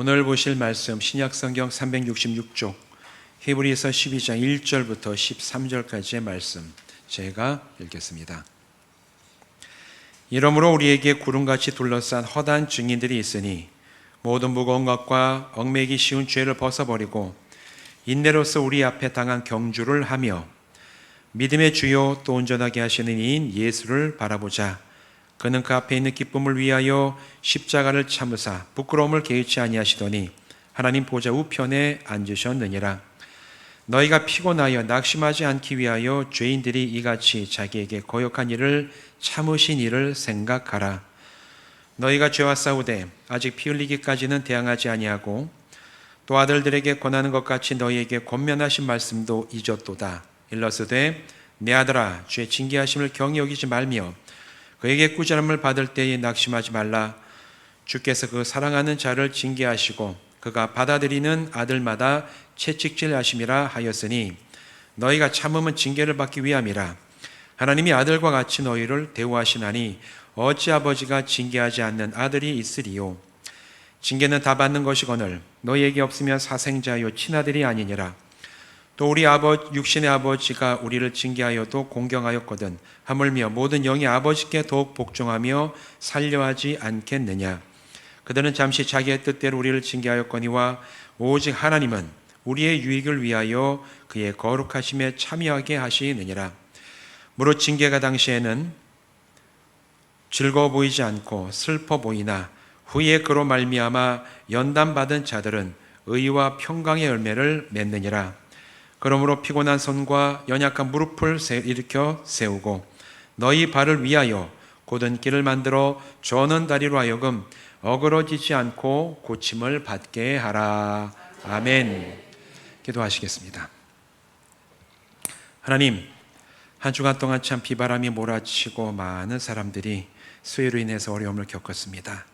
오늘 보실 말씀 신약성경 366쪽 히브리서 12장 1절부터 13절까지의 말씀 제가 읽겠습니다. 이러므로 우리에게 구름같이 둘러싼 허다한 증인들이 있으니 모든 무거운 것과 얽매이기 쉬운 죄를 벗어버리고 인내로서 우리 앞에 당한 경주를 하며 믿음의 주요 또 온전하게 하시는 이인 예수를 바라보자. 그는 그 앞에 있는 기쁨을 위하여 십자가를 참으사 부끄러움을 개의치 아니하시더니 하나님 보좌 우편에 앉으셨느니라. 너희가 피곤하여 낙심하지 않기 위하여 죄인들이 이같이 자기에게 거역한 일을 참으신 일을 생각하라. 너희가 죄와 싸우되 아직 피 흘리기까지는 대항하지 아니하고 또 아들들에게 권하는 것 같이 너희에게 권면하신 말씀도 잊었도다. 일러스되 내 아들아 죄 징계하심을 경히 여기지 말며 그에게 꾸지람을 받을 때에 낙심하지 말라. 주께서 그 사랑하는 자를 징계하시고 그가 받아들이는 아들마다 채찍질 하심이라 하였으니 너희가 참음은 징계를 받기 위함이라. 하나님이 아들과 같이 너희를 대우하시나니 어찌 아버지가 징계하지 않는 아들이 있으리요. 징계는 다 받는 것이거늘 너희에게 없으면 사생자요 친아들이 아니니라. 또 우리 육신의 아버지가 우리를 징계하여도 공경하였거든 하물며 모든 영의 아버지께 더욱 복종하며 살려하지 않겠느냐. 그들은 잠시 자기의 뜻대로 우리를 징계하였거니와 오직 하나님은 우리의 유익을 위하여 그의 거룩하심에 참여하게 하시느니라. 무릇 징계가 당시에는 즐거워 보이지 않고 슬퍼 보이나 후에 그로 말미암아 연단받은 자들은 의와 평강의 열매를 맺느니라. 그러므로 피곤한 손과 연약한 무릎을 일으켜 세우고 너희 발을 위하여 곧은 길을 만들어 저는 다리로 하여금 어그러지지 않고 고침을 받게 하라. 아멘. 기도하시겠습니다. 하나님, 한 주간 동안 참 비바람이 몰아치고 많은 사람들이 수해로 인해서 어려움을 겪었습니다.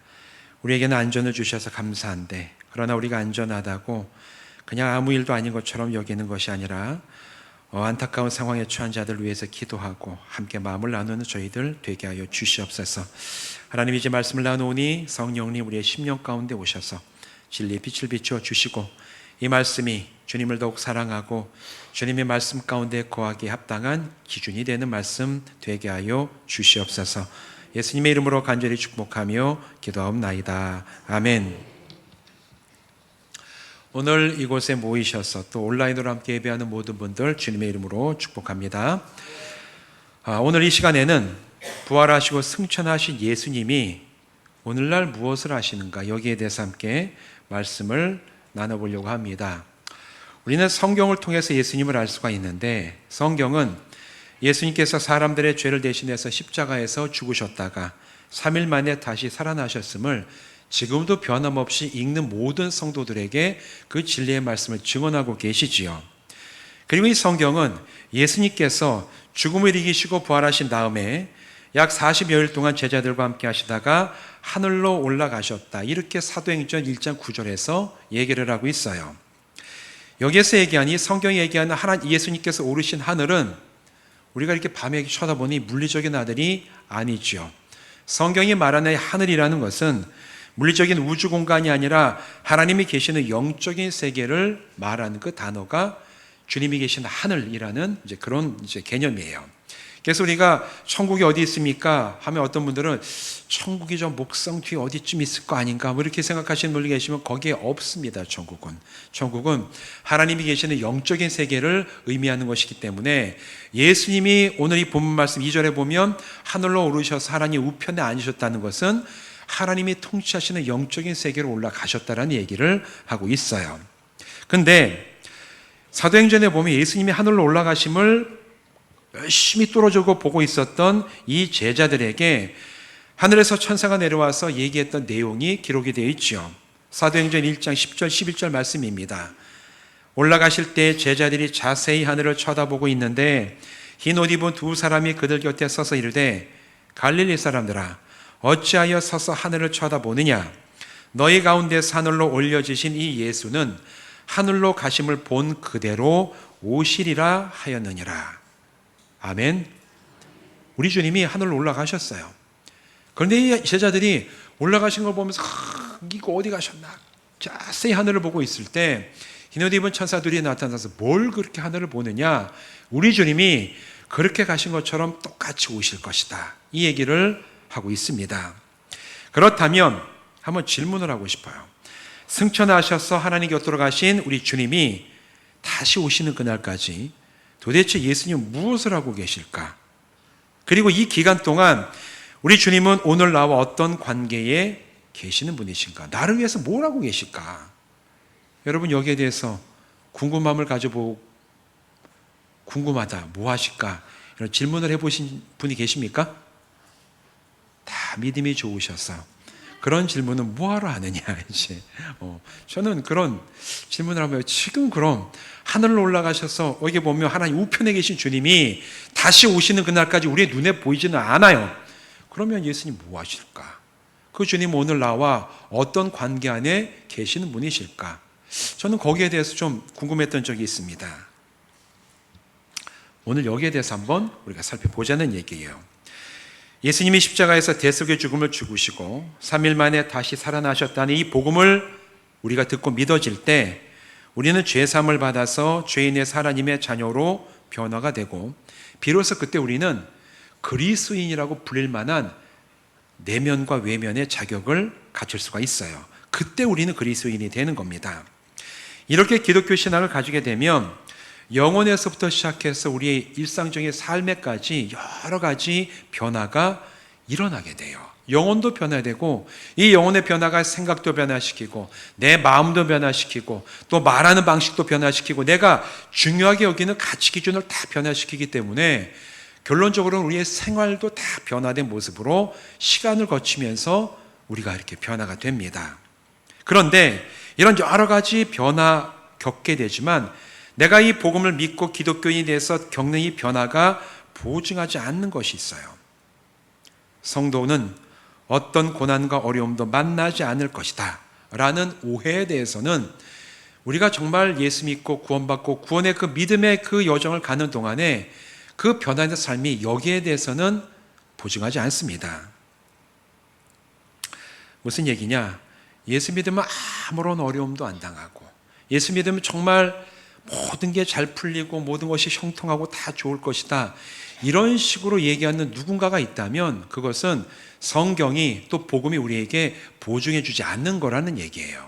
우리에게는 안전을 주셔서 감사한데 그러나 우리가 안전하다고 그냥 아무 일도 아닌 것처럼 여기는 것이 아니라 안타까운 상황에 처한 자들을 위해서 기도하고 함께 마음을 나누는 저희들 되게 하여 주시옵소서. 하나님, 이제 말씀을 나누니 성령님 우리의 심령 가운데 오셔서 진리의 빛을 비추어 주시고 이 말씀이 주님을 더욱 사랑하고 주님의 말씀 가운데 거하기에 합당한 기준이 되는 말씀 되게 하여 주시옵소서. 예수님의 이름으로 간절히 축복하며 기도하옵나이다. 아멘. 오늘 이곳에 모이셔서 또 온라인으로 함께 예배하는 모든 분들 주님의 이름으로 축복합니다. 오늘 이 시간에는 부활하시고 승천하신 예수님이 오늘날 무엇을 하시는가 여기에 대해서 함께 말씀을 나눠보려고 합니다. 우리는 성경을 통해서 예수님을 알 수가 있는데 성경은 예수님께서 사람들의 죄를 대신해서 십자가에서 죽으셨다가 3일 만에 다시 살아나셨음을 지금도 변함없이 읽는 모든 성도들에게 그 진리의 말씀을 증언하고 계시지요. 그리고 이 성경은 예수님께서 죽음을 이기시고 부활하신 다음에 약 40여일 동안 제자들과 함께 하시다가 하늘로 올라가셨다, 이렇게 사도행전 1장 9절에서 얘기를 하고 있어요. 여기에서 얘기하니 성경이 얘기하는 예수님께서 오르신 하늘은 우리가 이렇게 밤에 쳐다보니 물리적인 하늘이 아니죠. 성경이 말하는 하늘이라는 것은 물리적인 우주 공간이 아니라 하나님이 계시는 영적인 세계를 말하는 그 단어가 주님이 계시는 하늘이라는 그런 개념이에요. 그래서 우리가 천국이 어디 있습니까? 하면 어떤 분들은 천국이 저 목성 뒤에 어디쯤 있을 거 아닌가 뭐 이렇게 생각하시는 분이 계시면 거기에 없습니다. 천국은 하나님이 계시는 영적인 세계를 의미하는 것이기 때문에 예수님이 오늘 이 본문 말씀 2절에 보면 하늘로 오르셔서 하나님 우편에 앉으셨다는 것은 하나님이 통치하시는 영적인 세계로 올라가셨다는 얘기를 하고 있어요. 근데 사도행전에 보면 예수님이 하늘로 올라가심을 열심히 뚫어주고 보고 있었던 이 제자들에게 하늘에서 천사가 내려와서 얘기했던 내용이 기록이 되어 있죠. 사도행전 1장 10절 11절 말씀입니다. 올라가실 때 제자들이 자세히 하늘을 쳐다보고 있는데 흰 옷 입은 두 사람이 그들 곁에 서서 이르되 갈릴리 사람들아 어찌하여 서서 하늘을 쳐다보느냐. 너희 가운데서 하늘로 올려지신 이 예수는 하늘로 가심을 본 그대로 오시리라 하였느니라. 아멘. 우리 주님이 하늘로 올라가셨어요. 그런데 이 제자들이 올라가신 걸 보면서 이거 어디 가셨나? 자세히 하늘을 보고 있을 때 흰옷 입은 천사들이 나타나서 뭘 그렇게 하늘을 보느냐? 우리 주님이 그렇게 가신 것처럼 똑같이 오실 것이다. 이 얘기를 하고 있습니다. 그렇다면 한번 질문을 하고 싶어요. 승천하셔서 하나님 곁으로 가신 우리 주님이 다시 오시는 그날까지 도대체 예수님 무엇을 하고 계실까? 그리고 이 기간 동안 우리 주님은 오늘 나와 어떤 관계에 계시는 분이신가? 나를 위해서 뭘 하고 계실까? 여러분 여기에 대해서 궁금함을 가져보고 궁금하다, 뭐 하실까? 이런 질문을 해보신 분이 계십니까? 다 믿음이 좋으셔서 그런 질문은 뭐하러 하느냐 이제 저는 그런 질문을 하면 지금 그럼 하늘로 올라가셔서 여기 보면 하나님 우편에 계신 주님이 다시 오시는 그날까지 우리의 눈에 보이지는 않아요. 그러면 예수님 뭐 하실까? 그 주님 오늘 나와 어떤 관계 안에 계시는 분이실까? 저는 거기에 대해서 좀 궁금했던 적이 있습니다. 오늘 여기에 대해서 한번 우리가 살펴보자는 얘기예요. 예수님이 십자가에서 대속의 죽음을 죽으시고 3일 만에 다시 살아나셨다는 이 복음을 우리가 듣고 믿어질 때 우리는 죄사함을 받아서 죄인의 하나님의 자녀로 변화가 되고 비로소 그때 우리는 그리스도인이라고 불릴 만한 내면과 외면의 자격을 갖출 수가 있어요. 그때 우리는 그리스도인이 되는 겁니다. 이렇게 기독교 신앙을 가지게 되면 영혼에서부터 시작해서 우리의 일상적인 삶에까지 여러 가지 변화가 일어나게 돼요. 영혼도 변화되고 이 영혼의 변화가 생각도 변화시키고 내 마음도 변화시키고 또 말하는 방식도 변화시키고 내가 중요하게 여기는 가치 기준을 다 변화시키기 때문에 결론적으로는 우리의 생활도 다 변화된 모습으로 시간을 거치면서 우리가 이렇게 변화가 됩니다. 그런데 이런 여러 가지 변화 겪게 되지만 내가 이 복음을 믿고 기독교인이 돼서 겪는 이 변화가 보증하지 않는 것이 있어요. 성도는 어떤 고난과 어려움도 만나지 않을 것이다 라는 오해에 대해서는 우리가 정말 예수 믿고 구원받고 구원의 그 믿음의 그 여정을 가는 동안에 그 변화된 삶이 여기에 대해서는 보증하지 않습니다. 무슨 얘기냐? 예수 믿으면 아무런 어려움도 안 당하고 예수 믿으면 정말 모든 게 잘 풀리고 모든 것이 형통하고 다 좋을 것이다. 이런 식으로 얘기하는 누군가가 있다면 그것은 성경이 또 복음이 우리에게 보증해 주지 않는 거라는 얘기예요.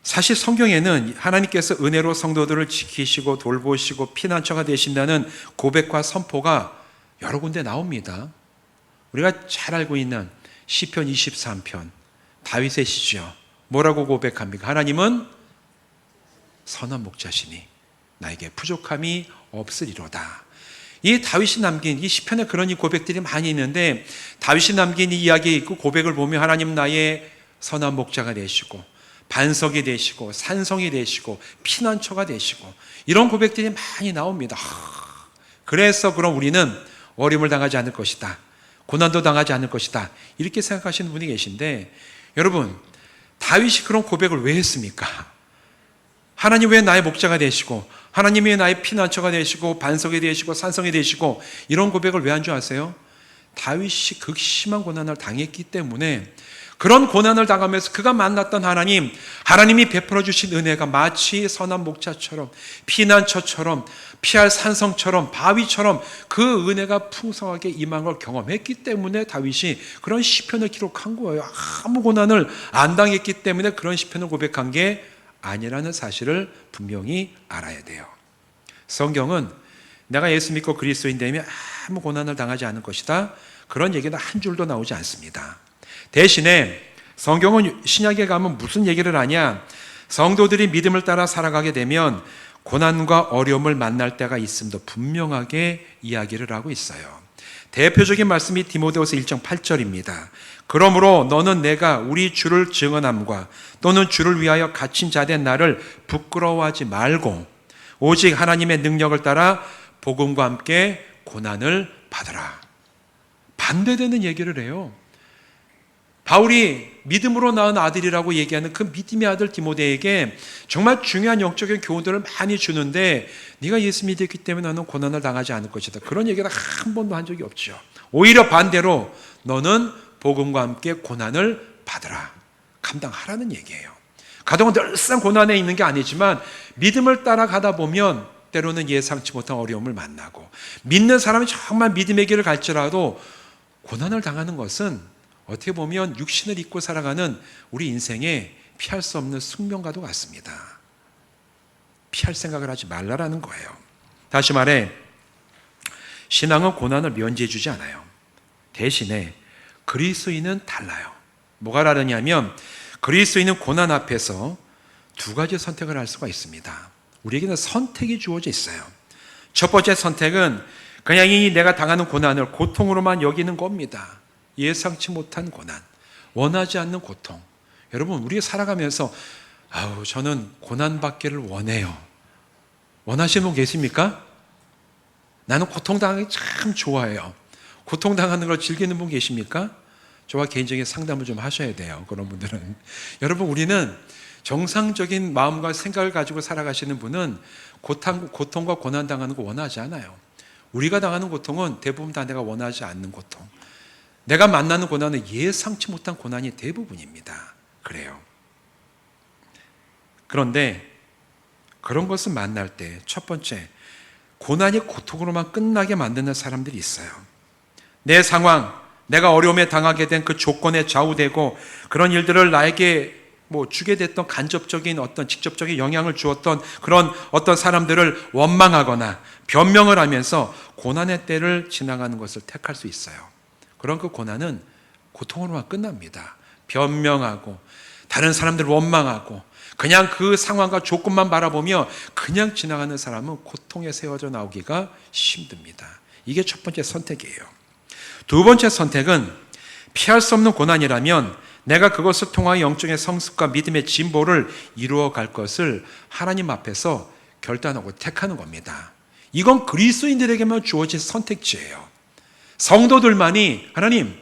사실 성경에는 하나님께서 은혜로 성도들을 지키시고 돌보시고 피난처가 되신다는 고백과 선포가 여러 군데 나옵니다. 우리가 잘 알고 있는 시편 23편 다윗의 시죠. 뭐라고 고백합니까? 하나님은 선한 목자시니 나에게 부족함이 없으리로다. 이 다윗이 남긴 이 시편에 그런 이 고백들이 많이 있는데 다윗이 남긴 이 이야기에 있고 고백을 보면 하나님 나의 선한 목자가 되시고 반석이 되시고 산성이 되시고 피난처가 되시고 이런 고백들이 많이 나옵니다. 그래서 그럼 우리는 어려움을 당하지 않을 것이다. 고난도 당하지 않을 것이다. 이렇게 생각하시는 분이 계신데 여러분 다윗이 그런 고백을 왜 했습니까? 하나님 왜 나의 목자가 되시고 하나님이 왜 나의 피난처가 되시고 반석이 되시고 산성이 되시고 이런 고백을 왜 한 줄 아세요? 다윗이 극심한 고난을 당했기 때문에 그런 고난을 당하면서 그가 만났던 하나님이 베풀어 주신 은혜가 마치 선한 목자처럼 피난처처럼 피할 산성처럼 바위처럼 그 은혜가 풍성하게 임한 걸 경험했기 때문에 다윗이 그런 시편을 기록한 거예요. 아무 고난을 안 당했기 때문에 그런 시편을 고백한 게 아니라는 사실을 분명히 알아야 돼요. 성경은 내가 예수 믿고 그리스도인 되면 아무 고난을 당하지 않을 것이다. 그런 얘기는 한 줄도 나오지 않습니다. 대신에 성경은 신약에 가면 무슨 얘기를 하냐? 성도들이 믿음을 따라 살아가게 되면 고난과 어려움을 만날 때가 있음도 분명하게 이야기를 하고 있어요. 대표적인 말씀이 디모데후서 1장 8절입니다. 그러므로 너는 내가 우리 주를 증언함과 또는 주를 위하여 갇힌 자 된 나를 부끄러워하지 말고 오직 하나님의 능력을 따라 복음과 함께 고난을 받으라. 반대되는 얘기를 해요. 바울이 믿음으로 낳은 아들이라고 얘기하는 그 믿음의 아들 디모데에게 정말 중요한 영적인 교훈들을 많이 주는데 네가 예수 믿었기 때문에 너는 고난을 당하지 않을 것이다. 그런 얘기를 한 번도 한 적이 없죠. 오히려 반대로 너는 복음과 함께 고난을 받으라. 감당하라는 얘기예요. 가정은 늘상 고난에 있는 게 아니지만 믿음을 따라가다 보면 때로는 예상치 못한 어려움을 만나고, 믿는 사람이 정말 믿음의 길을 갈지라도 고난을 당하는 것은 어떻게 보면 육신을 입고 살아가는 우리 인생에 피할 수 없는 숙명과도 같습니다. 피할 생각을 하지 말라라는 거예요. 다시 말해, 신앙은 고난을 면제해 주지 않아요. 대신에 그리스도인은 달라요. 뭐가 다르냐면, 그리스도인은 고난 앞에서 두 가지 선택을 할 수가 있습니다. 우리에게는 선택이 주어져 있어요. 첫 번째 선택은 그냥 이 내가 당하는 고난을 고통으로만 여기는 겁니다. 예상치 못한 고난, 원하지 않는 고통. 여러분, 우리가 살아가면서 저는 고난받기를 원해요. 원하시는 분 계십니까? 나는 고통당하기 참 좋아해요. 고통당하는 걸 즐기는 분 계십니까? 저와 개인적인 상담을 좀 하셔야 돼요. 그런 분들은. 여러분, 우리는 정상적인 마음과 생각을 가지고 살아가시는 분은 고통과 고난 당하는 거 원하지 않아요. 우리가 당하는 고통은 대부분 다 내가 원하지 않는 고통. 내가 만나는 고난은 예상치 못한 고난이 대부분입니다. 그래요. 그런데 그런 것을 만날 때 첫 번째, 고난이 고통으로만 끝나게 만드는 사람들이 있어요. 내 상황, 내가 어려움에 당하게 된 그 조건에 좌우되고 그런 일들을 나에게 주게 됐던 간접적인 어떤 직접적인 영향을 주었던 그런 어떤 사람들을 원망하거나 변명을 하면서 고난의 때를 지나가는 것을 택할 수 있어요. 그런 그 고난은 고통으로만 끝납니다. 변명하고 다른 사람들을 원망하고 그냥 그 상황과 조건만 바라보며 그냥 지나가는 사람은 고통에 세워져 나오기가 힘듭니다. 이게 첫 번째 선택이에요. 두 번째 선택은 피할 수 없는 고난이라면 내가 그것을 통하여 영적인 성숙과 믿음의 진보를 이루어갈 것을 하나님 앞에서 결단하고 택하는 겁니다. 이건 그리스도인들에게만 주어진 선택지예요. 성도들만이 하나님,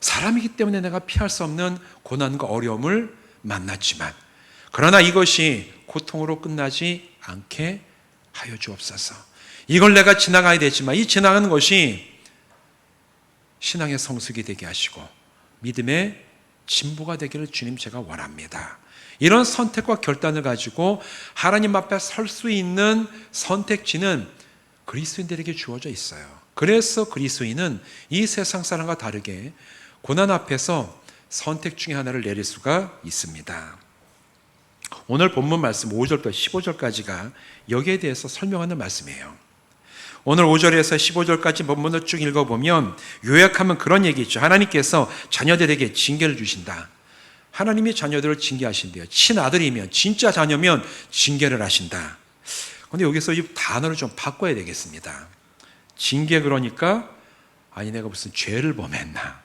사람이기 때문에 내가 피할 수 없는 고난과 어려움을 만났지만 그러나 이것이 고통으로 끝나지 않게 하여 주옵소서. 이걸 내가 지나가야 되지만 이 지나가는 것이 신앙의 성숙이 되게 하시고 믿음의 진보가 되기를 주님 제가 원합니다. 이런 선택과 결단을 가지고 하나님 앞에 설 수 있는 선택지는 그리스도인들에게 주어져 있어요. 그래서 그리스도인은 이 세상 사람과 다르게 고난 앞에서 선택 중에 하나를 내릴 수가 있습니다. 오늘 본문 말씀 5절부터 15절까지가 여기에 대해서 설명하는 말씀이에요. 오늘 5절에서 15절까지 본문을 쭉 읽어보면 요약하면 그런 얘기 있죠. 하나님께서 자녀들에게 징계를 주신다. 하나님이 자녀들을 징계하신대요. 친아들이면, 진짜 자녀면 징계를 하신다. 그런데 여기서 이 단어를 좀 바꿔야 되겠습니다. 징계 그러니까 내가 무슨 죄를 범했나.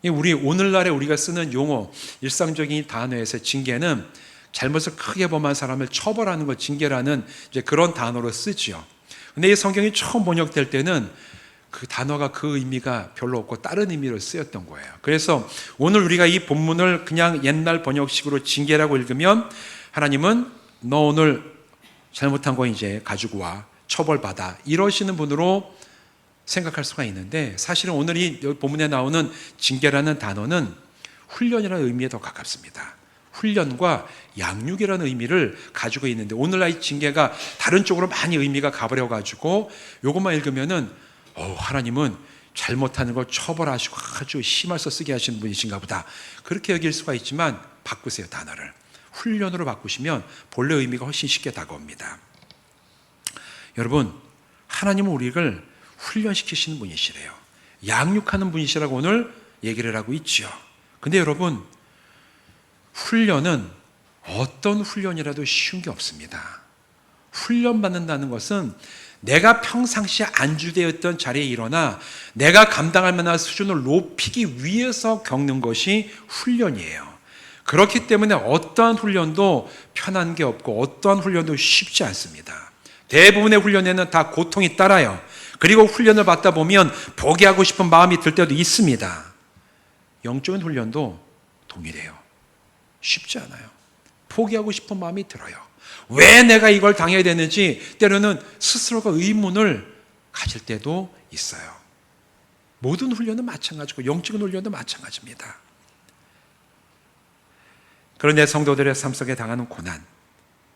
우리 오늘날에 우리가 쓰는 용어, 일상적인 단어에서 징계는 잘못을 크게 범한 사람을 처벌하는 것, 징계라는 이제 그런 단어로 쓰지요. 근데 이 성경이 처음 번역될 때는 그 단어가 그 의미가 별로 없고 다른 의미로 쓰였던 거예요. 그래서 오늘 우리가 이 본문을 그냥 옛날 번역식으로 징계라고 읽으면 하나님은 너 오늘 잘못한 거 이제 가지고 와, 처벌받아, 이러시는 분으로 생각할 수가 있는데 사실은 오늘 이 본문에 나오는 징계라는 단어는 훈련이라는 의미에 더 가깝습니다. 훈련과 양육이라는 의미를 가지고 있는데 오늘날 이 징계가 다른 쪽으로 많이 의미가 가버려가지고 이것만 읽으면은 하나님은 잘못하는 걸 처벌하시고 아주 심할서 쓰게 하시는 분이신가 보다, 그렇게 여길 수가 있지만 바꾸세요. 단어를 훈련으로 바꾸시면 본래 의미가 훨씬 쉽게 다가옵니다. 여러분, 하나님은 우리를 훈련시키시는 분이시래요. 양육하는 분이시라고 오늘 얘기를 하고 있죠. 근데 여러분, 훈련은 어떤 훈련이라도 쉬운 게 없습니다. 훈련받는다는 것은 내가 평상시에 안주되었던 자리에 일어나 내가 감당할 만한 수준을 높이기 위해서 겪는 것이 훈련이에요. 그렇기 때문에 어떠한 훈련도 편한 게 없고 어떠한 훈련도 쉽지 않습니다. 대부분의 훈련에는 다 고통이 따라요. 그리고 훈련을 받다 보면 포기하고 싶은 마음이 들 때도 있습니다. 영적인 훈련도 동일해요. 쉽지 않아요. 포기하고 싶은 마음이 들어요. 왜 내가 이걸 당해야 되는지 때로는 스스로가 의문을 가질 때도 있어요. 모든 훈련은 마찬가지고 영적인 훈련도 마찬가지입니다. 그런데 성도들의 삶 속에 당하는 고난,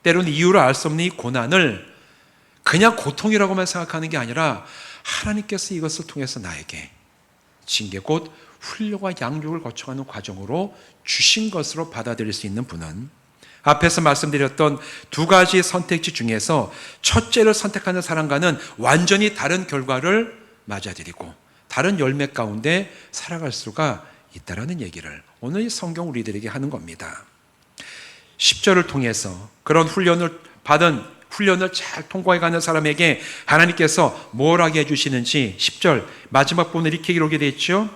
때로는 이유를 알 수 없는 이 고난을 그냥 고통이라고만 생각하는 게 아니라 하나님께서 이것을 통해서 나에게 징계 곧 훈련과 양육을 거쳐가는 과정으로 주신 것으로 받아들일 수 있는 분은 앞에서 말씀드렸던 두 가지 선택지 중에서 첫째를 선택하는 사람과는 완전히 다른 결과를 맞아들이고 다른 열매 가운데 살아갈 수가 있다는 얘기를 오늘 이 성경 우리들에게 하는 겁니다. 10절을 통해서 그런 훈련을 잘 통과해가는 사람에게 하나님께서 뭘 하게 해주시는지 10절 마지막 부분에 이렇게 기록이 되어 있죠.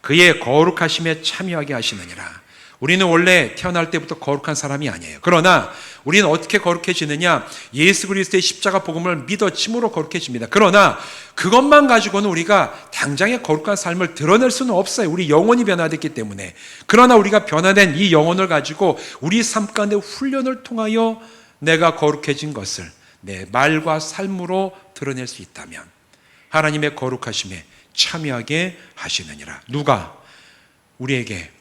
그의 거룩하심에 참여하게 하시느니라. 우리는 원래 태어날 때부터 거룩한 사람이 아니에요. 그러나 우리는 어떻게 거룩해지느냐? 예수 그리스도의 십자가 복음을 믿어짐으로 거룩해집니다. 그러나 그것만 가지고는 우리가 당장의 거룩한 삶을 드러낼 수는 없어요. 우리 영혼이 변화됐기 때문에. 그러나 우리가 변화된 이 영혼을 가지고 우리 삶 가운데 훈련을 통하여 내가 거룩해진 것을 내 말과 삶으로 드러낼 수 있다면 하나님의 거룩하심에 참여하게 하시느니라. 누가? 우리에게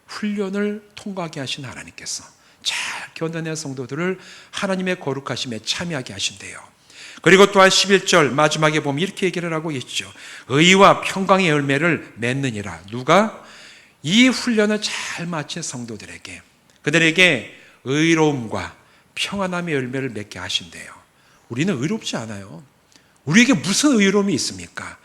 훈련을 통과하게 하신 하나님께서 잘 견뎌낸 성도들을 하나님의 거룩하심에 참여하게 하신대요. 그리고 또한 11절 마지막에 보면 이렇게 얘기를 하고 있죠. 의와 평강의 열매를 맺느니라. 누가? 이 훈련을 잘 마친 성도들에게, 그들에게 의로움과 평안함의 열매를 맺게 하신대요. 우리는 의롭지 않아요. 우리에게 무슨 의로움이 있습니까?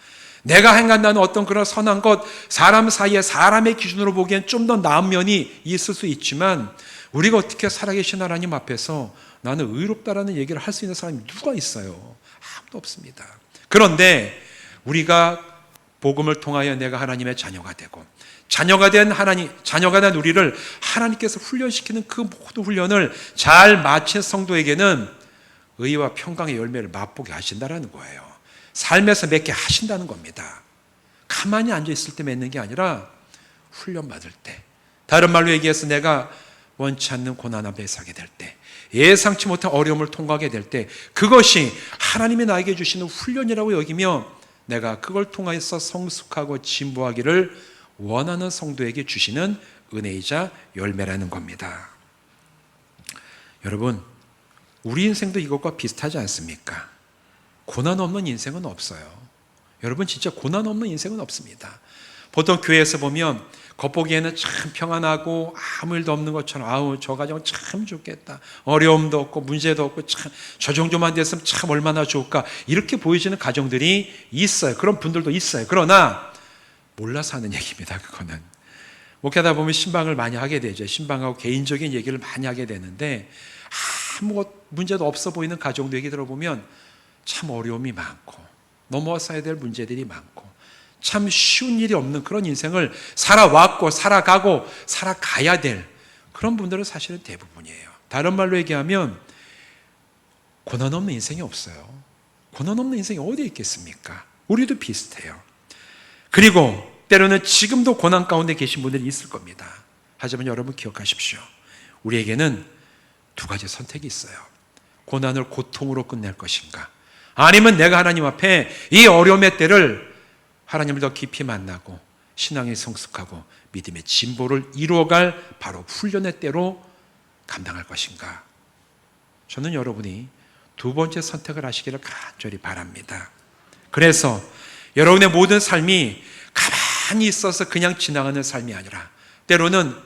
내가 행한다는 어떤 그런 선한 것, 사람 사이에 사람의 기준으로 보기엔 좀 더 나은 면이 있을 수 있지만 우리가 어떻게 살아계신 하나님 앞에서 나는 의롭다라는 얘기를 할 수 있는 사람이 누가 있어요? 아무도 없습니다. 그런데 우리가 복음을 통하여 내가 하나님의 자녀가 되고 자녀가 된 우리를 하나님께서 훈련시키는 그 모든 훈련을 잘 마친 성도에게는 의와 평강의 열매를 맛보게 하신다는 거예요. 삶에서 맺게 하신다는 겁니다. 가만히 앉아있을 때 맺는 게 아니라 훈련받을 때, 다른 말로 얘기해서 내가 원치 않는 고난 앞에 서게 될 때, 예상치 못한 어려움을 통과하게 될 때, 그것이 하나님이 나에게 주시는 훈련이라고 여기며 내가 그걸 통해서 성숙하고 진보하기를 원하는 성도에게 주시는 은혜이자 열매라는 겁니다. 여러분, 우리 인생도 이것과 비슷하지 않습니까? 고난 없는 인생은 없어요. 여러분, 진짜 고난 없는 인생은 없습니다. 보통 교회에서 보면 겉보기에는 참 평안하고 아무 일도 없는 것처럼, 아우 저 가정은 참 좋겠다, 어려움도 없고 문제도 없고 참 저 정도만 됐으면 참 얼마나 좋을까, 이렇게 보여지는 가정들이 있어요. 그런 분들도 있어요. 그러나 몰라서 하는 얘기입니다. 그거는 목회하다 보면 신방을 많이 하게 되죠. 신방하고 개인적인 얘기를 많이 하게 되는데 아무 문제도 없어 보이는 가정도 얘기 들어보면 참 어려움이 많고 넘어서야 될 문제들이 많고 참 쉬운 일이 없는 그런 인생을 살아왔고 살아가고 살아가야 될 그런 분들은 사실은 대부분이에요. 다른 말로 얘기하면 고난 없는 인생이 없어요. 고난 없는 인생이 어디에 있겠습니까? 우리도 비슷해요. 그리고 때로는 지금도 고난 가운데 계신 분들이 있을 겁니다. 하지만 여러분 기억하십시오. 우리에게는 두 가지 선택이 있어요. 고난을 고통으로 끝낼 것인가, 아니면 내가 하나님 앞에 이 어려움의 때를 하나님을 더 깊이 만나고 신앙이 성숙하고 믿음의 진보를 이루어갈 바로 훈련의 때로 감당할 것인가. 저는 여러분이 두 번째 선택을 하시기를 간절히 바랍니다. 그래서 여러분의 모든 삶이 가만히 있어서 그냥 지나가는 삶이 아니라 때로는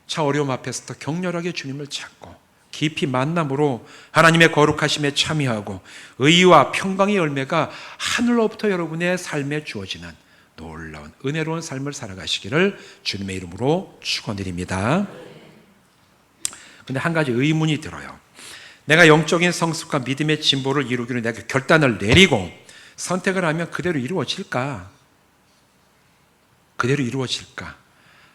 차 어려움 앞에서 더 격렬하게 주님을 찾고 깊이 만남으로 하나님의 거룩하심에 참여하고 의와 평강의 열매가 하늘로부터 여러분의 삶에 주어지는 놀라운 은혜로운 삶을 살아가시기를 주님의 이름으로 축원드립니다. 근데 한 가지 의문이 들어요. 내가 영적인 성숙과 믿음의 진보를 이루기로 내가 결단을 내리고 선택을 하면 그대로 이루어질까? 그대로 이루어질까?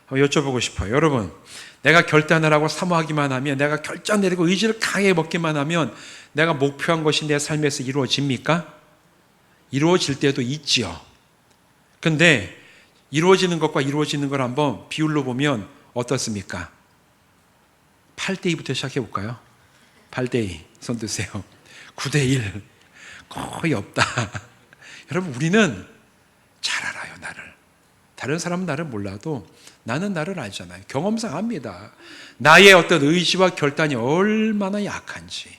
한번 여쭤보고 싶어요. 여러분, 내가 결단을 하고 사모하기만 하면, 내가 결단 내리고 의지를 강하게 먹기만 하면 내가 목표한 것이 내 삶에서 이루어집니까? 이루어질 때도 있지요. 근데 이루어지는 것과 이루어지는 걸 한번 비율로 보면 어떻습니까? 8대2부터 시작해 볼까요? 8대2. 손 드세요. 9대1. 거의 없다. 여러분, 우리는 잘 알아요, 나를. 다른 사람은 나를 몰라도 나는 나를 알잖아요. 경험상 압니다. 나의 어떤 의지와 결단이 얼마나 약한지.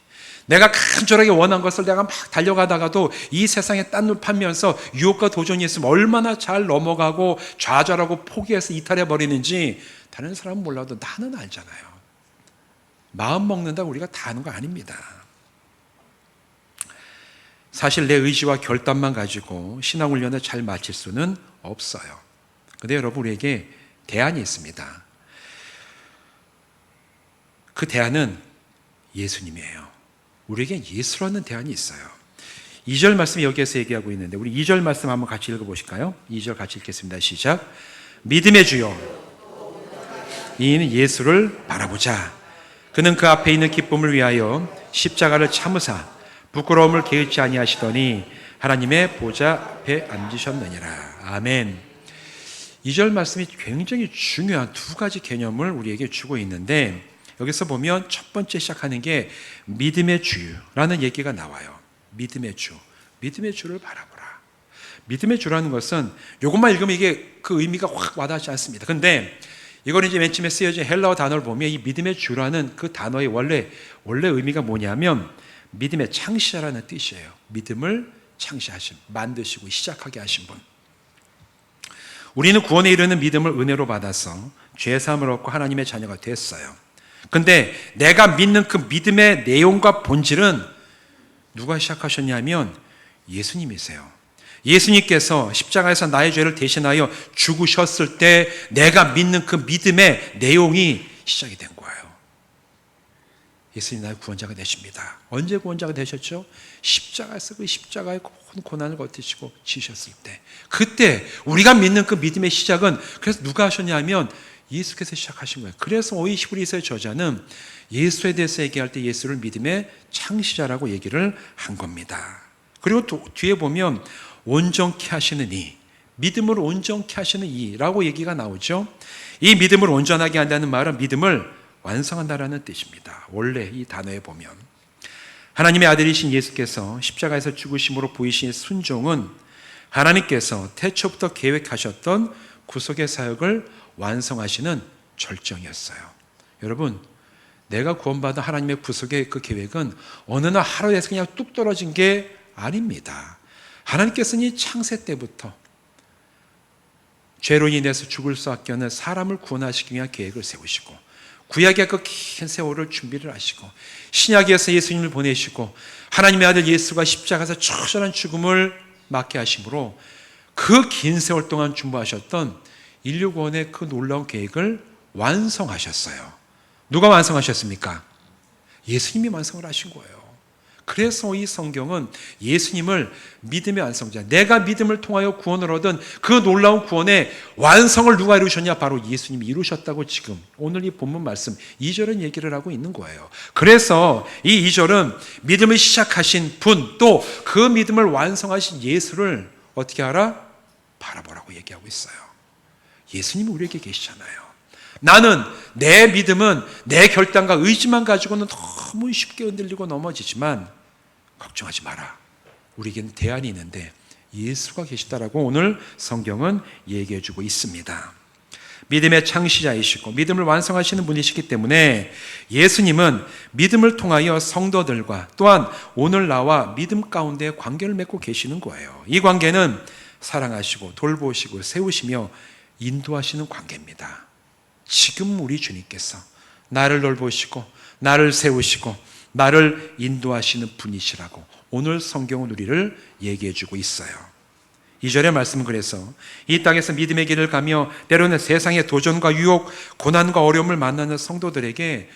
내가 간절하게 원한 것을 내가 막 달려가다가도 이 세상에 딴 팔면서 유혹과 도전이 있으면 얼마나 잘 넘어가고 좌절하고 포기해서 이탈해버리는지 다른 사람은 몰라도 나는 알잖아요. 마음 먹는다고 우리가 다 아는 거 아닙니다. 사실 내 의지와 결단만 가지고 신앙훈련을 잘 마칠 수는 없어요. 그런데 여러분, 우리에게 대안이 있습니다. 그 대안은 예수님이에요. 우리에게 예수라는 대안이 있어요. 2절 말씀이 여기에서 얘기하고 있는데 우리 2절 말씀 한번 같이 읽어보실까요? 2절 같이 읽겠습니다. 시작. 믿음의 주여 이는 예수를 바라보자. 그는 그 앞에 있는 기쁨을 위하여 십자가를 참으사 부끄러움을 게으르지 아니하시더니 하나님의 보좌 앞에 앉으셨느니라. 아멘. 2절 말씀이 굉장히 중요한 두 가지 개념을 우리에게 주고 있는데 여기서 보면 첫 번째 시작하는 게 믿음의 주라는 얘기가 나와요. 믿음의 주, 믿음의 주를 바라보라. 믿음의 주라는 것은 이것만 읽으면 이게 그 의미가 확 와닿지 않습니다. 근데 이거는 이제 맨 처음에 쓰여진 헬라어 단어를 보면 이 믿음의 주라는 그 단어의 원래 의미가 뭐냐면 믿음의 창시자라는 뜻이에요. 믿음을 창시하신, 만드시고 시작하게 하신 분. 우리는 구원에 이르는 믿음을 은혜로 받아서 죄사함을 얻고 하나님의 자녀가 됐어요. 근데 내가 믿는 그 믿음의 내용과 본질은 누가 시작하셨냐면 예수님이세요. 예수님께서 십자가에서 나의 죄를 대신하여 죽으셨을 때 내가 믿는 그 믿음의 내용이 시작이 된 거예요. 예수님 나의 구원자가 되십니다. 언제 구원자가 되셨죠? 십자가에서 그 십자가의 고난을 버티시고 지셨을 때, 그때 우리가 믿는 그 믿음의 시작은 그래서 누가 하셨냐면 예수께서 시작하신 거예요. 그래서 오히 히브리서의 저자는 예수에 대해서 얘기할 때 예수를 믿음의 창시자라고 얘기를 한 겁니다. 그리고 또 뒤에 보면 온전케 하시는 이, 믿음을 온전케 하시는 이라고 얘기가 나오죠. 이 믿음을 온전하게 한다는 말은 믿음을 완성한다라는 뜻입니다. 원래 이 단어에 보면 하나님의 아들이신 예수께서 십자가에서 죽으심으로 보이신 순종은 하나님께서 태초부터 계획하셨던 구속의 사역을 완성하시는 절정이었어요. 여러분, 내가 구원받은 하나님의 구속의 그 계획은 어느 날 하루에서 그냥 뚝 떨어진 게 아닙니다. 하나님께서는 이 창세 때부터 죄로 인해서 죽을 수밖에 없는 사람을 구원하시기 위한 계획을 세우시고 구약의 그 긴 세월을 준비를 하시고 신약에서 예수님을 보내시고 하나님의 아들 예수가 십자가에서 처절한 죽음을 맞게 하심으로 그 긴 세월 동안 준비하셨던 인류 구원의 그 놀라운 계획을 완성하셨어요. 누가 완성하셨습니까? 예수님이 완성을 하신 거예요. 그래서 이 성경은 예수님을 믿음의 완성자, 내가 믿음을 통하여 구원을 얻은 그 놀라운 구원의 완성을 누가 이루셨냐? 바로 예수님이 이루셨다고 지금 오늘 이 본문 말씀 2절은 얘기를 하고 있는 거예요. 그래서 이 2절은 믿음을 시작하신 분, 또 그 믿음을 완성하신 예수를 어떻게 알아? 바라보라고 얘기하고 있어요. 예수님이 우리에게 계시잖아요. 나는 내 믿음은 내 결단과 의지만 가지고는 너무 쉽게 흔들리고 넘어지지만 걱정하지 마라. 우리에게는 대안이 있는데 예수가 계시다라고 오늘 성경은 얘기해 주고 있습니다. 믿음의 창시자이시고 믿음을 완성하시는 분이시기 때문에 예수님은 믿음을 통하여 성도들과 또한 오늘 나와 믿음 가운데 관계를 맺고 계시는 거예요. 이 관계는 사랑하시고 돌보시고 세우시며 인도하시는 관계입니다. 지금 우리 주님께서 나를 돌보시고 나를 세우시고 나를 인도하시는 분이시라고 오늘 성경은 우리를 얘기해 주고 있어요. 2절의 말씀은 그래서 이 땅에서 믿음의 길을 가며 때로는 세상의 도전과 유혹, 고난과 어려움을 만나는 성도들에게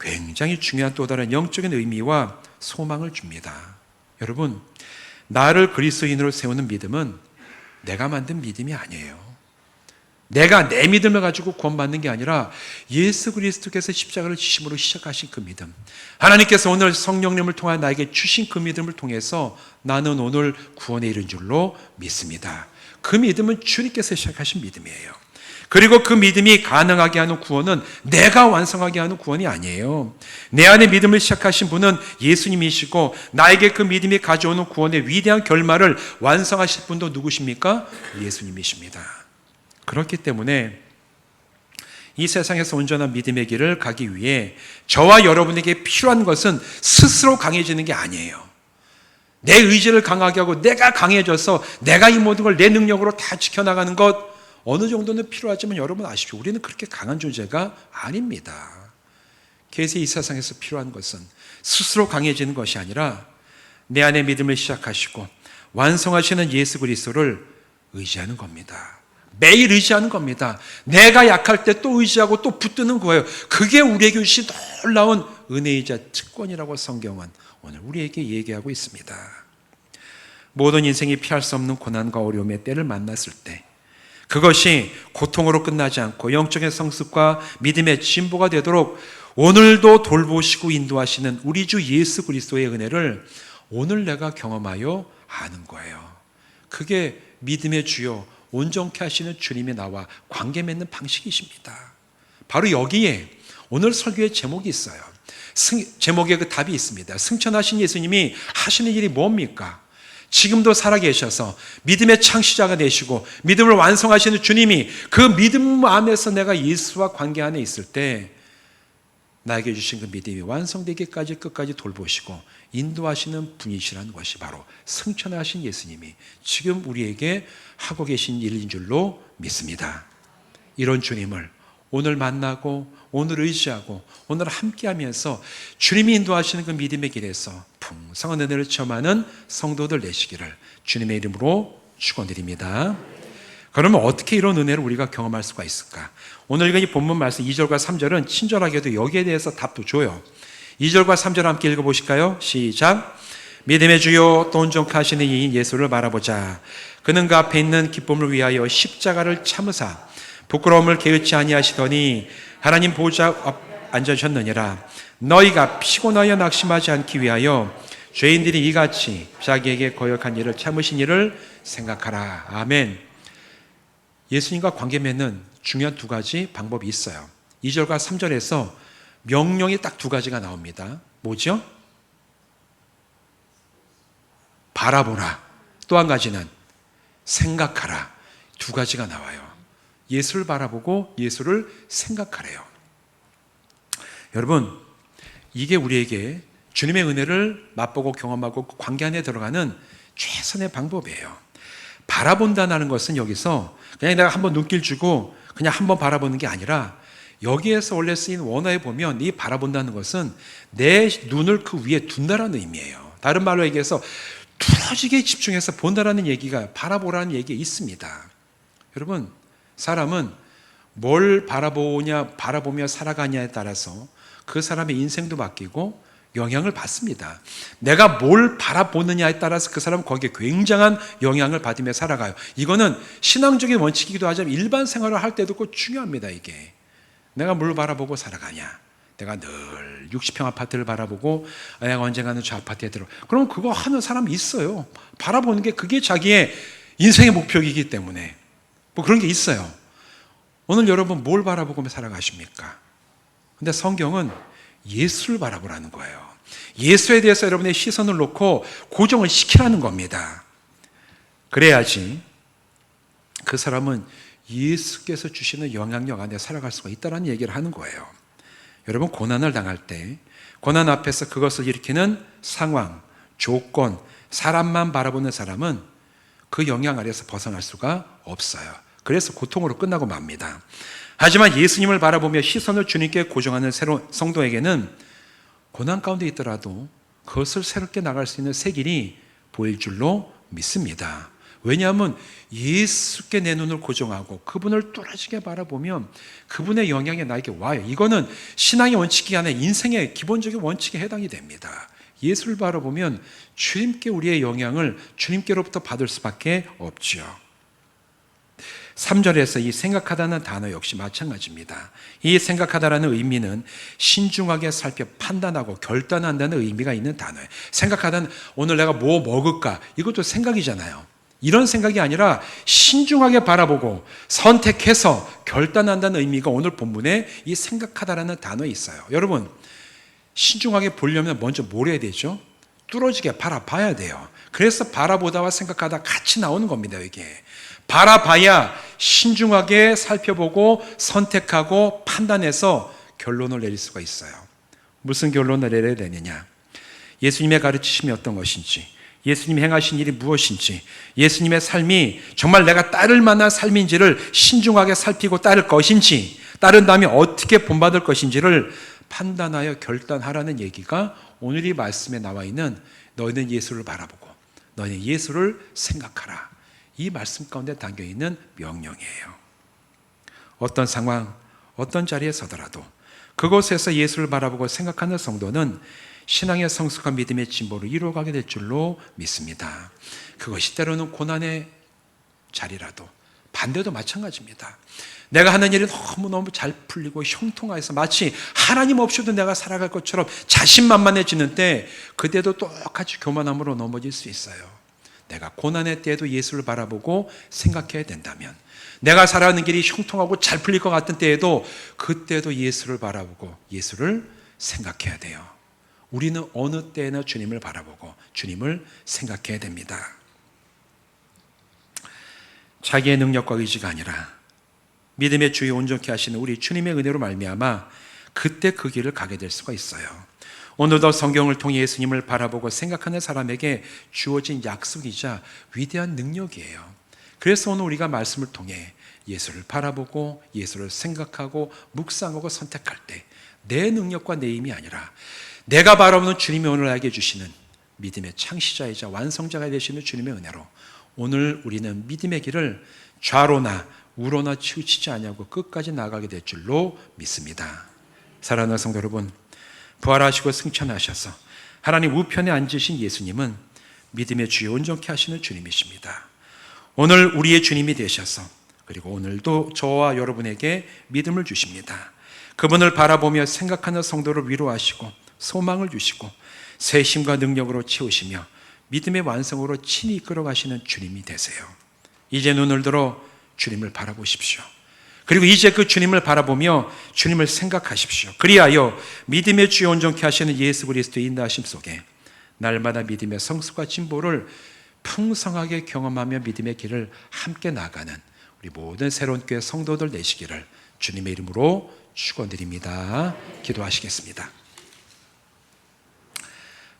굉장히 중요한 또 다른 영적인 의미와 소망을 줍니다. 여러분, 나를 그리스도인으로 세우는 믿음은 내가 만든 믿음이 아니에요. 내가 내 믿음을 가지고 구원받는 게 아니라 예수 그리스도께서 십자가를 지심으로 시작하신 그 믿음, 하나님께서 오늘 성령님을 통해 나에게 주신 그 믿음을 통해서 나는 오늘 구원에 이른 줄로 믿습니다. 그 믿음은 주님께서 시작하신 믿음이에요. 그리고 그 믿음이 가능하게 하는 구원은 내가 완성하게 하는 구원이 아니에요. 내 안에 믿음을 시작하신 분은 예수님이시고 나에게 그 믿음이 가져오는 구원의 위대한 결말을 완성하실 분도 누구십니까? 예수님이십니다. 그렇기 때문에 이 세상에서 온전한 믿음의 길을 가기 위해 저와 여러분에게 필요한 것은 스스로 강해지는 게 아니에요. 내 의지를 강하게 하고 내가 강해져서 내가 이 모든 걸 내 능력으로 다 지켜나가는 것 어느 정도는 필요하지만 여러분 아십시오. 우리는 그렇게 강한 존재가 아닙니다. 그래서 이 세상에서 필요한 것은 스스로 강해지는 것이 아니라 내 안에 믿음을 시작하시고 완성하시는 예수 그리스도를 의지하는 겁니다. 매일 의지하는 겁니다. 내가 약할 때 또 의지하고 또 붙드는 거예요. 그게 우리에게 주신 놀라운 은혜이자 특권이라고 성경은 오늘 우리에게 얘기하고 있습니다. 모든 인생이 피할 수 없는 고난과 어려움의 때를 만났을 때 그것이 고통으로 끝나지 않고 영적인 성숙과 믿음의 진보가 되도록 오늘도 돌보시고 인도하시는 우리 주 예수 그리스도의 은혜를 오늘 내가 경험하여 아는 거예요. 그게 믿음의 주요 온전케 하시는 주님이 나와 관계 맺는 방식이십니다. 바로 여기에 오늘 설교의 제목이 있어요. 제목에 그 답이 있습니다. 승천하신 예수님이 하시는 일이 뭡니까? 지금도 살아계셔서 믿음의 창시자가 되시고 믿음을 완성하시는 주님이 그 믿음 안에서 내가 예수와 관계 안에 있을 때 나에게 주신 그 믿음이 완성되기까지 끝까지 돌보시고 인도하시는 분이시라는 것이 바로 승천하신 예수님이 지금 우리에게 하고 계신 일인 줄로 믿습니다. 이런 주님을 오늘 만나고 오늘 의지하고 오늘 함께하면서 주님이 인도하시는 그 믿음의 길에서 풍성한 은혜를 체험하는 성도들 되시기를 주님의 이름으로 축원드립니다. 그러면 어떻게 이런 은혜를 우리가 경험할 수가 있을까? 오늘 읽은 이 본문 말씀 2절과 3절은 친절하게도 여기에 대해서 답도 줘요. 2절과 3절 함께 읽어보실까요? 시작. 믿음의 주요 또 온전케 하시는 이인 예수를 바라보자. 그는 그 앞에 있는 기쁨을 위하여 십자가를 참으사 부끄러움을 게으치 아니하시더니 하나님 보좌 앞 앉으셨느니라. 너희가 피곤하여 낙심하지 않기 위하여 죄인들이 이같이 자기에게 거역한 일을 참으신 일을 생각하라. 아멘. 예수님과 관계 맺는 중요한 두 가지 방법이 있어요. 2절과 3절에서 명령이 딱 두 가지가 나옵니다. 뭐죠? 바라보라. 또 한 가지는 생각하라. 두 가지가 나와요. 예수를 바라보고 예수를 생각하래요. 여러분, 이게 우리에게 주님의 은혜를 맛보고 경험하고 관계 안에 들어가는 최선의 방법이에요. 바라본다는 것은 여기서 그냥 내가 한번 눈길 주고 그냥 한번 바라보는 게 아니라 여기에서 원래 쓰인 원어에 보면 이 바라본다는 것은 내 눈을 그 위에 둔다라는 의미예요. 다른 말로 얘기해서 뚫어지게 집중해서 본다라는 얘기가 바라보라는 얘기에 있습니다. 여러분, 사람은 뭘 바라보며 살아가냐에 따라서 그 사람의 인생도 바뀌고 영향을 받습니다. 내가 뭘 바라보느냐에 따라서 그 사람은 거기에 굉장한 영향을 받으며 살아가요. 이거는 신앙적인 원칙이기도 하지만 일반 생활을 할 때도 꼭 중요합니다. 이게 내가 뭘 바라보고 살아가냐. 내가 늘 60평 아파트를 바라보고 내가 언젠가는 저 아파트에 들어. 그럼 그거 하는 사람이 있어요. 바라보는 게 그게 자기의 인생의 목표이기 때문에 뭐 그런 게 있어요. 오늘 여러분 뭘 바라보고 살아가십니까? 근데 성경은 예수를 바라보라는 거예요. 예수에 대해서 여러분의 시선을 놓고 고정을 시키라는 겁니다. 그래야지 그 사람은 예수께서 주시는 영향력 안에 살아갈 수가 있다는 얘기를 하는 거예요. 여러분, 고난을 당할 때 고난 앞에서 그것을 일으키는 상황, 조건, 사람만 바라보는 사람은 그 영향 아래에서 벗어날 수가 없어요. 그래서 고통으로 끝나고 맙니다. 하지만 예수님을 바라보며 시선을 주님께 고정하는 새로운 성도에게는 고난 가운데 있더라도 그것을 새롭게 나갈 수 있는 새 길이 보일 줄로 믿습니다. 왜냐하면 예수께 내 눈을 고정하고 그분을 뚫어지게 바라보면 그분의 영향이 나에게 와요. 이거는 신앙의 원칙이 아니라 인생의 기본적인 원칙에 해당이 됩니다. 예수를 바라보면 주님께 우리의 영향을 주님께로부터 받을 수밖에 없죠. 3절에서 이 생각하다는 단어 역시 마찬가지입니다. 이 생각하다라는 의미는 신중하게 살펴 판단하고 결단한다는 의미가 있는 단어예요. 생각하다는 오늘 내가 뭐 먹을까? 이것도 생각이잖아요. 이런 생각이 아니라 신중하게 바라보고 선택해서 결단한다는 의미가 오늘 본문에 이 생각하다라는 단어에 있어요. 여러분, 신중하게 보려면 먼저 뭘 해야 되죠? 뚫어지게 바라봐야 돼요. 그래서 바라보다와 생각하다 같이 나오는 겁니다. 이게 바라봐야 신중하게 살펴보고 선택하고 판단해서 결론을 내릴 수가 있어요. 무슨 결론을 내려야 되느냐? 예수님의 가르치심이 어떤 것인지, 예수님이 행하신 일이 무엇인지, 예수님의 삶이 정말 내가 따를 만한 삶인지를 신중하게 살피고 따를 것인지, 따른 다음에 어떻게 본받을 것인지를 판단하여 결단하라는 얘기가 오늘 이 말씀에 나와 있는 너희는 예수를 바라보고 너희는 예수를 생각하라, 이 말씀 가운데 담겨있는 명령이에요. 어떤 상황, 어떤 자리에 서더라도 그곳에서 예수를 바라보고 생각하는 성도는 신앙의 성숙한 믿음의 진보를 이루어가게 될 줄로 믿습니다. 그것이 때로는 고난의 자리라도, 반대도 마찬가지입니다. 내가 하는 일이 너무너무 잘 풀리고 형통해서 마치 하나님 없이도 내가 살아갈 것처럼 자신만만해지는 때, 그때도 똑같이 교만함으로 넘어질 수 있어요. 내가 고난의 때에도 예수를 바라보고 생각해야 된다면, 내가 살아가는 길이 형통하고 잘 풀릴 것 같은 때에도 그때도 예수를 바라보고 예수를 생각해야 돼요. 우리는 어느 때나 주님을 바라보고 주님을 생각해야 됩니다. 자기의 능력과 의지가 아니라 믿음의 주에 온전케 하시는 우리 주님의 은혜로 말미암아 그때 그 길을 가게 될 수가 있어요. 오늘도 성경을 통해 예수님을 바라보고 생각하는 사람에게 주어진 약속이자 위대한 능력이에요. 그래서 오늘 우리가 말씀을 통해 예수를 바라보고 예수를 생각하고 묵상하고 선택할 때 내 능력과 내 힘이 아니라 내가 바라보는 주님이 오늘 나에게 주시는 믿음의 창시자이자 완성자가 되시는 주님의 은혜로 오늘 우리는 믿음의 길을 좌로나 우로나 치우치지 아니하고 끝까지 나아가게 될 줄로 믿습니다. 사랑하는 성도 여러분, 부활하시고 승천하셔서 하나님 우편에 앉으신 예수님은 믿음의 주에 온전케 하시는 주님이십니다. 오늘 우리의 주님이 되셔서 그리고 오늘도 저와 여러분에게 믿음을 주십니다. 그분을 바라보며 생각하는 성도를 위로하시고 소망을 주시고 새 힘과 능력으로 채우시며 믿음의 완성으로 친히 이끌어 가시는 주님이 되세요. 이제 눈을 들어 주님을 바라보십시오. 그리고 이제 그 주님을 바라보며 주님을 생각하십시오. 그리하여 믿음의 주에 온전케 하시는 예수 그리스도의 인도하심 속에 날마다 믿음의 성숙과 진보를 풍성하게 경험하며 믿음의 길을 함께 나가는 우리 모든 새로운 교회 성도들 되시기를 주님의 이름으로 축원드립니다. 기도하시겠습니다.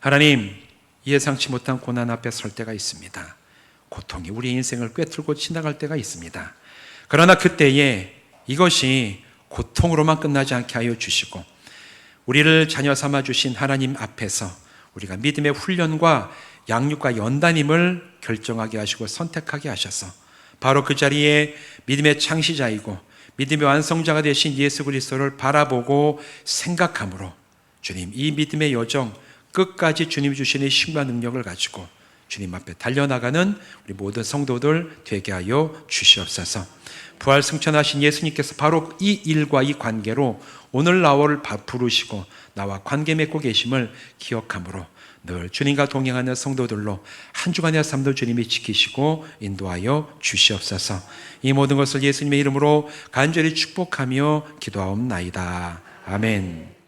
하나님, 예상치 못한 고난 앞에 설 때가 있습니다. 고통이 우리 인생을 꿰뚫고 지나갈 때가 있습니다. 그러나 그때에 이것이 고통으로만 끝나지 않게 하여 주시고 우리를 자녀 삼아 주신 하나님 앞에서 우리가 믿음의 훈련과 양육과 연단임을 결정하게 하시고 선택하게 하셔서 바로 그 자리에 믿음의 창시자이고 믿음의 완성자가 되신 예수 그리스도를 바라보고 생각함으로 주님, 이 믿음의 여정 끝까지 주님이 주시는 힘과 능력을 가지고 주님 앞에 달려나가는 우리 모든 성도들 되게 하여 주시옵소서. 부활 승천하신 예수님께서 바로 이 일과 이 관계로 오늘 나를 부르시고 나와 관계 맺고 계심을 기억함으로 늘 주님과 동행하는 성도들로 한 주간의 삶도 주님이 지키시고 인도하여 주시옵소서. 이 모든 것을 예수님의 이름으로 간절히 축복하며 기도하옵나이다. 아멘.